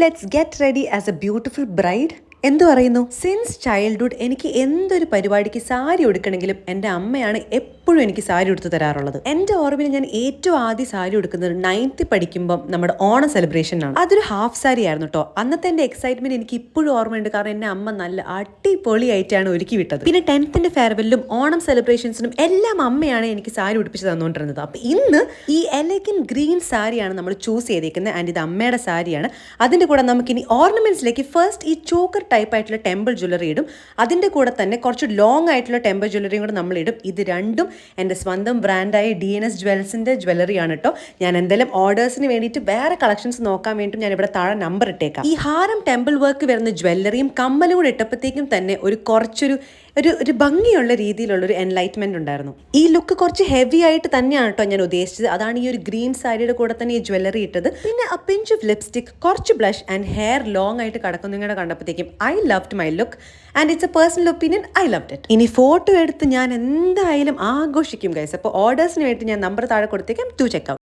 let's get ready as a beautiful bride. എന്തു പറയുന്നു? Since childhood എനിക്ക് എന്തൊരു പരിപാടിക്ക് സാരി ഉടുക്കണമെങ്കിലും എൻ്റെ അമ്മയാണ് എപ്പോഴും എനിക്ക് സാരി ഉടുത്ത് തരാറുള്ളത്. എൻ്റെ ഓർമ്മയിൽ ഞാൻ ഏറ്റവും ആദ്യം സാരി ഉടുക്കുന്നത് 9th പഠിക്കുമ്പം നമ്മുടെ ഓണം സെലിബ്രേഷനാണ്. അതൊരു ഹാഫ് സാരി ആയിരുന്നു കേട്ടോ. അന്നത്തെ എൻ്റെ എക്സൈറ്റ്മെന്റ് എനിക്ക് ഇപ്പോഴും ഓർമ്മയുണ്ട്. കാരണം എൻ്റെ അമ്മ നല്ല അടിപൊളിയായിട്ടാണ് ഒരുക്കി വിട്ടത്. പിന്നെ 10th ഫെയർവെല്ലും ഓണം സെലിബ്രേഷൻസിനും എല്ലാം അമ്മയാണ് എനിക്ക് സാരി ഉടുപ്പിച്ച് തന്നുകൊണ്ടിരുന്നത്. അപ്പൊ ഇന്ന് ഈ എലഗൻ ഗ്രീൻ സാരിയാണ് നമ്മൾ ചൂസ് ചെയ്തേക്കുന്നത്. ആൻഡ് ഇത് അമ്മയുടെ സാരിയാണ്. അതിന്റെ കൂടെ നമുക്കിനി ഓർണമെന്റ്സിലേക്ക് ഫസ്റ്റ് ഈ ചോക്കർ ടൈപ്പ് ആയിട്ടുള്ള ടെമ്പിൾ ജ്വല്ലറി ഇടും. അതിൻ്റെ കൂടെ തന്നെ കുറച്ച് ലോങ് ആയിട്ടുള്ള ടെമ്പിൾ ജ്വല്ലറിയും കൂടെ നമ്മൾ ഇടും. ഇത് രണ്ടും എൻ്റെ സ്വന്തം ബ്രാൻഡായ DNS ജ്വൽസിൻ്റെ ജ്വല്ലറിയാണ് കേട്ടോ. ഞാൻ എന്തെങ്കിലും ഓർഡേഴ്സിന് വേണ്ടിയിട്ട് വേറെ കളക്ഷൻസ് നോക്കാൻ വേണ്ടിയിട്ട് ഞാൻ ഇവിടെ താഴെ നമ്പർ ഇട്ടേക്കാം. ഈ ഹാരം ടെമ്പിൾ വർക്ക് വരുന്ന ജ്വല്ലറിയും കമ്മലും കൂടെ ഇട്ടപ്പോഴത്തേക്കും തന്നെ ഒരു ഭംഗിയുള്ള രീതിയിലുള്ളൊരു എൻലൈറ്റ്മെന്റ് ഉണ്ടായിരുന്നു. ഈ ലുക്ക് കുറച്ച് ഹെവി ആയിട്ട് തന്നെയാണ് കേട്ടോ ഞാൻ ഉദ്ദേശിച്ചത്. അതാണ് ഈ ഒരു ഗ്രീൻ സാരിയുടെ കൂടെ തന്നെ ഈ ജ്വല്ലറി ഇട്ടത്. പിന്നെ a pinch of lipstick, കുറച്ച് ബ്ലഷ് ആൻഡ് ഹെയർ ലോങ് ആയിട്ട് കിടക്കുന്നതിങ്ങനെ കണ്ടപ്പോഴത്തേക്കും I loved my look and it's a personal opinion. I loved it. ഇനി ഫോട്ടോ എടുത്ത് ഞാൻ എന്തായാലും ആഘോഷിക്കും ഗൈസ്. അപ്പോൾ ഓർഡേഴ്സിന് വേണ്ടി ഞാൻ നമ്പർ താഴെ കൊടുത്തേക്കാം. To check out.